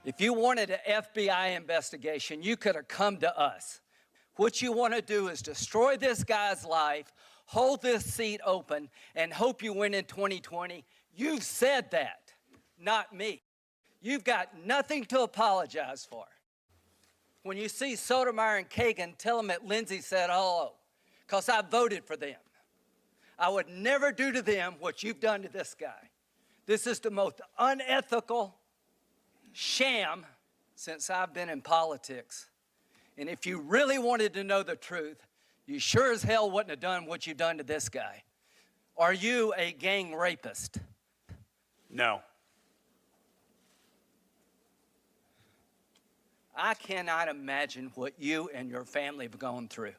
If you wanted an FBI investigation, you could have come to us. What you want to do is destroy this guy's life, hold this seat open, and hope you win in 2020. You've said that, not me. You've got nothing to apologize for. When you see Sotomayor and Kagan, tell them that Lindsay said hello, because I voted for them. I would never do to them what you've done to this guy. This is the most unethical sham since I've been in politics. And if you really wanted to know the truth, you sure as hell wouldn't have done what you've done to this guy. Are you a gang rapist? No. I cannot imagine what you and your family have gone through.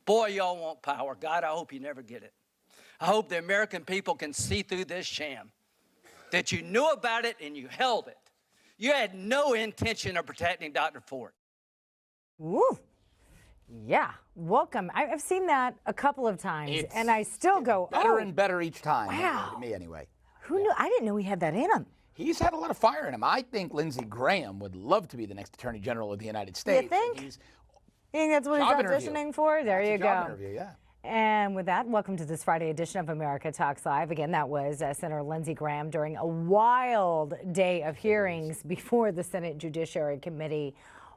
Boy, y'all want power. God, I hope you never get it. I hope the American people can see through this sham, that you knew about it and you held it. You had no intention of protecting Dr. Ford. Woo. Yeah, welcome. I've seen that a couple of times, and I still go, better and better each time. Wow. To me, anyway. Who knew? I didn't know he had that in him. He's had a lot of fire in him. I think Lindsey Graham would love to be the next Attorney General of the United States. You think? You think that's what he's auditioning for? There you go. Job interview, yeah. And with that, welcome to this Friday edition of America Talks Live. Again, that was Senator Lindsey Graham during a wild day of hearings before the Senate Judiciary Committee.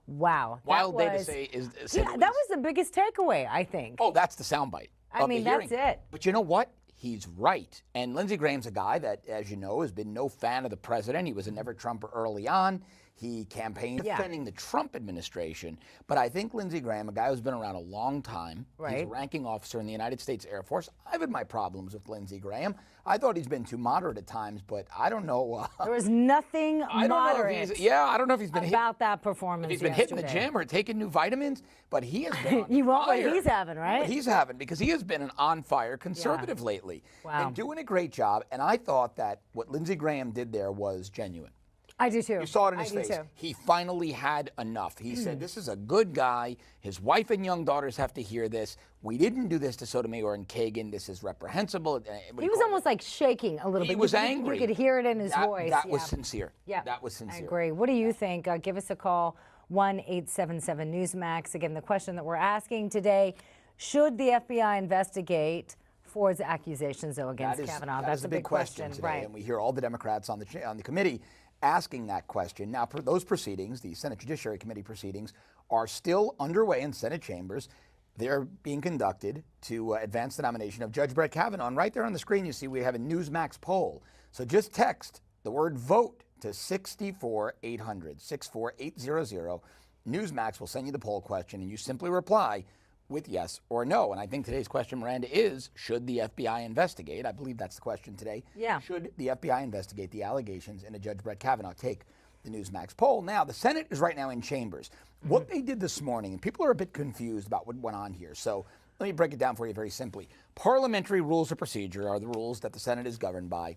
Wow. Wild day to say is. Yeah, that was the biggest takeaway, I think. Oh, that's the soundbite. I mean, that's it. But you know what? He's right. And Lindsey Graham's a guy that, as you know, has been no fan of the president. He was a never-Trumper early on. He campaigned defending the Trump administration. But I think Lindsey Graham, a guy who's been around a long time, he's a ranking officer in the United States Air Force. I've had my problems with Lindsey Graham. I thought he's been too moderate at times, but I don't know. There was nothing moderate I don't know if he's been about that performance. If he's been hitting the gym or taking new vitamins, but he has been on You want fire. what he's having, right? What he's having, because he has been an on-fire conservative lately. Wow. And doing a great job. And I thought that what Lindsey Graham did there was genuine. I do too. You saw it in his face. Too. He finally had enough. He said, this is a good guy. His wife and young daughters have to hear this. We didn't do this to Sotomayor and Kagan. This is reprehensible. He was almost like shaking a little bit. He was angry. You could hear it in his voice. That was sincere. Yeah. That was sincere. I agree. What do you think? Give us a call, 1-877-NEWSMAX. Again, the question that we're asking today, should the FBI investigate Ford's accusations, though, against Kavanaugh? That's a big question today, right? And we hear all the Democrats on the committee asking that question. Now, those proceedings, the Senate Judiciary Committee proceedings, are still underway in Senate chambers. They're being conducted to advance the nomination of Judge Brett Kavanaugh. And right there on the screen, you see we have a Newsmax poll. So just text the word vote to 64800, 64800. Newsmax will send you the poll question, and you simply reply with yes or no. And I think today's question, Miranda, is, should the FBI investigate? I believe that's the question today. Yeah. Should the FBI investigate the allegations into Judge Brett Kavanaugh? Take the Newsmax poll. Now, the Senate is right now in chambers. What they did this morning, and people are a bit confused about what went on here. So let me break it down for you very simply. Parliamentary rules of procedure are the rules that the Senate is governed by.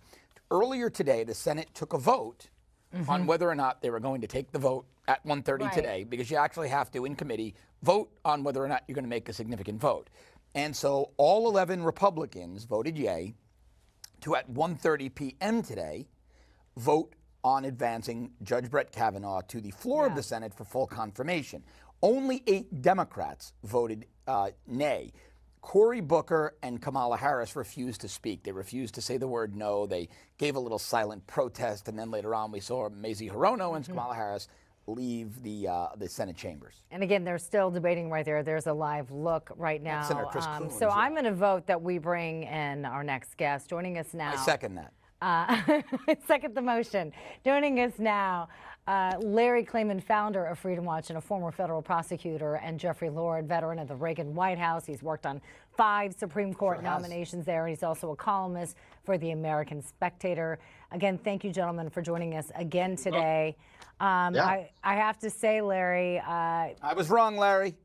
Earlier today, the Senate took a vote on whether or not they were going to take the vote at 1:30 today, because you actually have to, in committee, vote on whether or not you're going to make a significant vote. And so all 11 Republicans voted yay to, at 1:30 p.m. today, vote on advancing Judge Brett Kavanaugh to the floor of the Senate for full confirmation. Only 8 Democrats voted nay. Cory Booker and Kamala Harris refused to speak. They refused to say the word no. They gave a little silent protest, and then later on we saw Mazie Hirono and Kamala Harris leave the Senate chambers. And again, they're still debating right there. There's a live look right now. Senator Chris Coons, so I'm going to vote that we bring in our next guest. Joining us now. I second that. Second the motion. Joining us now, Larry Klayman, founder of Freedom Watch and a former federal prosecutor, and Jeffrey Lord, veteran of the Reagan White House. He's worked on 5 Supreme Court nominations there. He's also a columnist for the American Spectator. Again, thank you, gentlemen, for joining us again today. I have to say, Larry, I was wrong, Larry.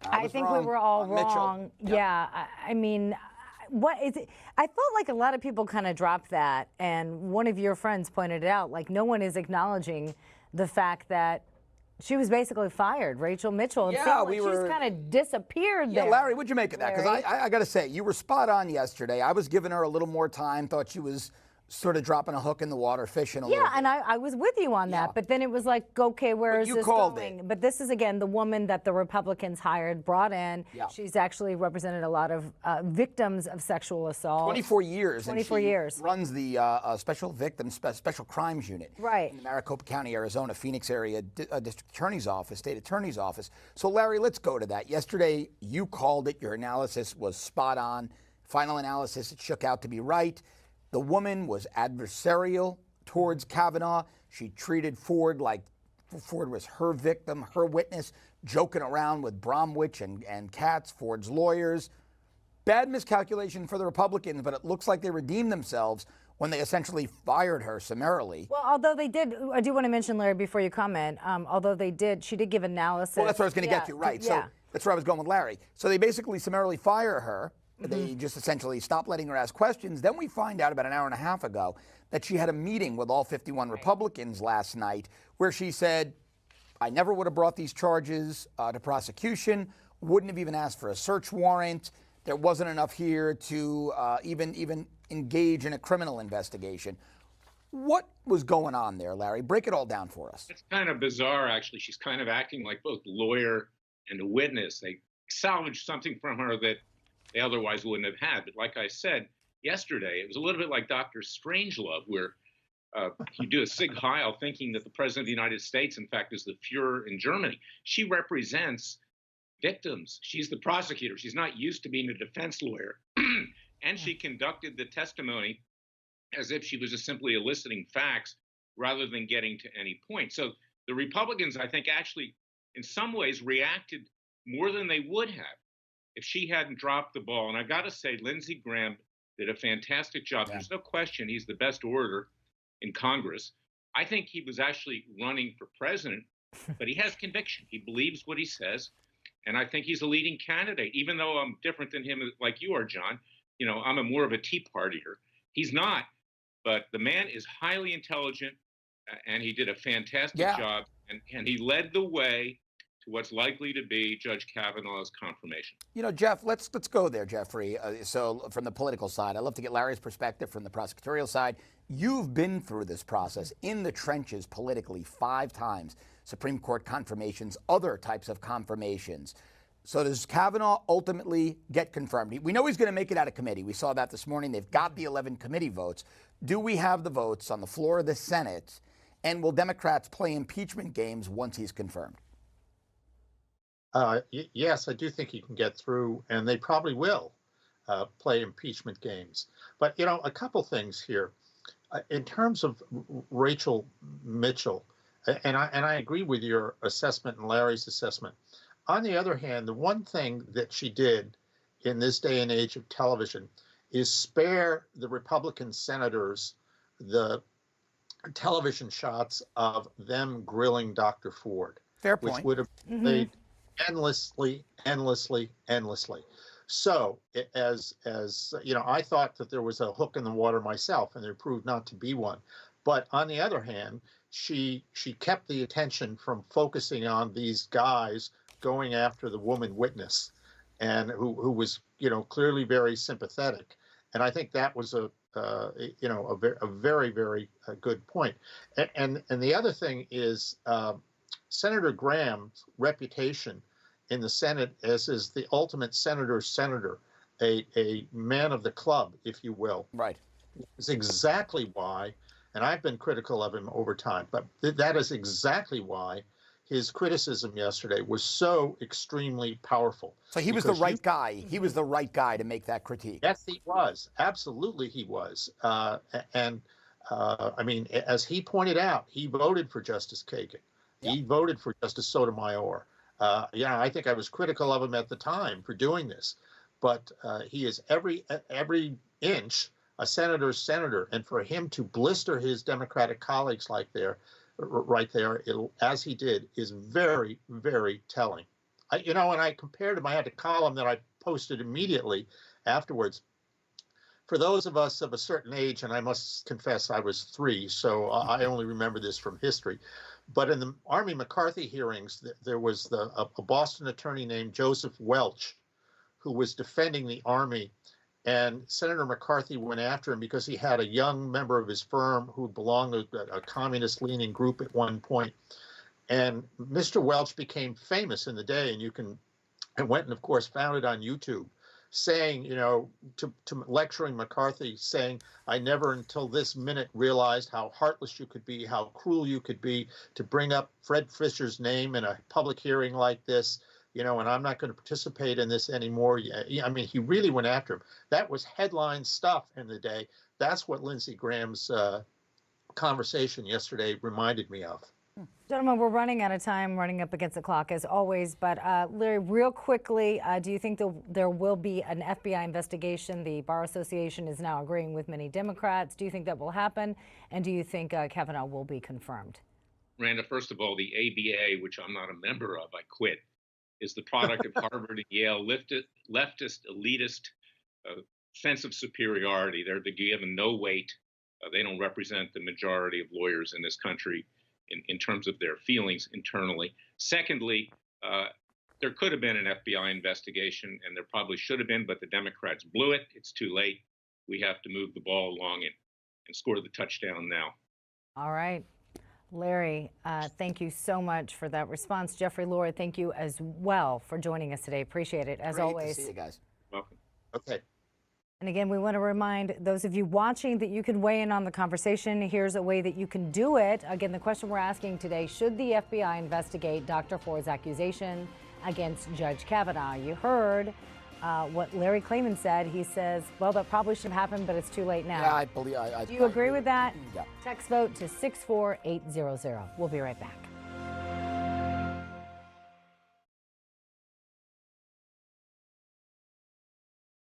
I think we were all wrong. Yeah, I mean, what is it? I felt like a lot of people kind of dropped that, and one of your friends pointed it out, like no one is acknowledging the fact that she was basically fired, Rachel Mitchell. It seemed like she's kind of disappeared there. Yeah, Larry, what'd you make of that? Because I got to say, you were spot on yesterday. I was giving her a little more time, thought she was sort of dropping a hook in the water, fishing a Yeah, little bit. and I was with you on that, but then it was like, okay, where is you this called going? it. But this is, again, the woman that the Republicans hired, brought in. Yeah. She's actually represented a lot of victims of sexual assault. 24 years. 24 and she years. runs the Special Crimes Unit. Right. In the Maricopa County, Arizona, Phoenix area District Attorney's Office, State Attorney's Office. So, Larry, let's go to that. Yesterday, you called it. Your analysis was spot on. Final analysis, it shook out to be right. The woman was adversarial towards Kavanaugh. She treated Ford like Ford was her victim, her witness, joking around with Bromwich and Katz, Ford's lawyers. Bad miscalculation for the Republicans, but it looks like they redeemed themselves when they essentially fired her summarily. Well, although they did, I do want to mention, Larry, before you comment, although she did give analysis. Well, that's what I was going to get to, right. So that's where I was going with Larry. So they basically summarily fire her. They just essentially stop letting her ask questions. Then we find out about an hour and a half ago that she had a meeting with all 51 Republicans last night where she said, I never would have brought these charges to prosecution, wouldn't have even asked for a search warrant. There wasn't enough here to even engage in a criminal investigation. What was going on there, Larry? Break it all down for us. It's kind of bizarre, actually. She's kind of acting like both lawyer and a witness. They salvaged something from her that they otherwise wouldn't have had. But like I said yesterday, it was a little bit like Dr. Strangelove, where you do a Sig Heil thinking that the President of the United States, in fact, is the Fuhrer in Germany. She represents victims. She's the prosecutor. She's not used to being a defense lawyer. And she conducted the testimony as if she was just simply eliciting facts rather than getting to any point. So the Republicans, I think, actually, in some ways, reacted more than they would have if she hadn't dropped the ball. And I got to say, Lindsey Graham did a fantastic job. There's no question he's the best orator in Congress. I think he was actually running for president, but he has conviction. He believes what he says. And I think he's a leading candidate, even though I'm different than him, like you are, John. You know, I'm more of a Tea Partier. He's not. But the man is highly intelligent, and he did a fantastic job. And he led the way to what's likely to be Judge Kavanaugh's confirmation. You know, Jeff, let's go there, Jeffrey. So from the political side, I'd love to get Larry's perspective from the prosecutorial side. You've been through this process in the trenches politically 5 times. Supreme Court confirmations, other types of confirmations. So does Kavanaugh ultimately get confirmed? We know he's going to make it out of committee. We saw that this morning. They've got the 11 committee votes. Do we have the votes on the floor of the Senate? And will Democrats play impeachment games once he's confirmed? Yes, I do think he can get through, and they probably will play impeachment games. But, you know, a couple things here. In terms of Rachel Mitchell, and I agree with your assessment and Larry's assessment. On the other hand, the one thing that she did in this day and age of television is spare the Republican senators the television shots of them grilling Dr. Ford. Fair point. Which would have played endlessly. So as you know, I thought that there was a hook in the water myself, and there proved not to be one. But on the other hand, she kept the attention from focusing on these guys going after the woman witness, and who was, you know, clearly very sympathetic. And I think that was a very, very good point. And the other thing is Senator Graham's reputation in the Senate as is the ultimate senator's senator, a man of the club, if you will. Right. Is exactly why, and I've been critical of him over time, but that is exactly why his criticism yesterday was so extremely powerful. So he was the right guy. He was the right guy to make that critique. Yes, he was. Absolutely, he was. I mean, as he pointed out, he voted for Justice Kagan. He voted for Justice Sotomayor. I think I was critical of him at the time for doing this, but he is every inch a senator's senator, and for him to blister his Democratic colleagues like right there, as he did, is very, very telling. And I compared him. I had a column that I posted immediately afterwards. For those of us of a certain age, and I must confess I was 3, so I only remember this from history. But in the Army McCarthy hearings, there was a Boston attorney named Joseph Welch, who was defending the Army And Senator McCarthy went after him because he had a young member of his firm who belonged to a communist-leaning group at one point. And Mr. Welch became famous in the day, and went and, of course, found it on YouTube, saying, to lecturing McCarthy, saying, I never until this minute realized how heartless you could be, how cruel you could be to bring up Fred Fisher's name in a public hearing like this. And I'm not going to participate in this anymore. I mean, he really went after him. That was headline stuff in the day. That's what Lindsey Graham's conversation yesterday reminded me of. Gentlemen, we're running out of time, running up against the clock as always. But Larry, real quickly, do you think there will be an FBI investigation? The Bar Association is now agreeing with many Democrats. Do you think that will happen? And do you think Kavanaugh will be confirmed? Randa, first of all, the ABA, which I'm not a member of, I quit, is the product of Harvard and Yale leftist, elitist sense of superiority. They're given no weight. They don't represent the majority of lawyers in this country in terms of their feelings internally. Secondly, there could have been an FBI investigation, and there probably should have been, but the Democrats blew it. It's too late. We have to move the ball along and score the touchdown now. All right. Larry, thank you so much for that response. Jeffrey Lord, thank you as well for joining us today. Appreciate it, as always. Great to see you guys. Welcome. Okay. And again, we want to remind those of you watching that you can weigh in on the conversation. Here's a way that you can do it. Again, the question we're asking today, should the FBI investigate Dr. Ford's accusation against Judge Kavanaugh? You heard what Larry Klayman said. He says, well, that probably should have happened, but it's too late now. Yeah, I believe. Do you agree with that? Yeah. Text vote to 64800. We'll be right back.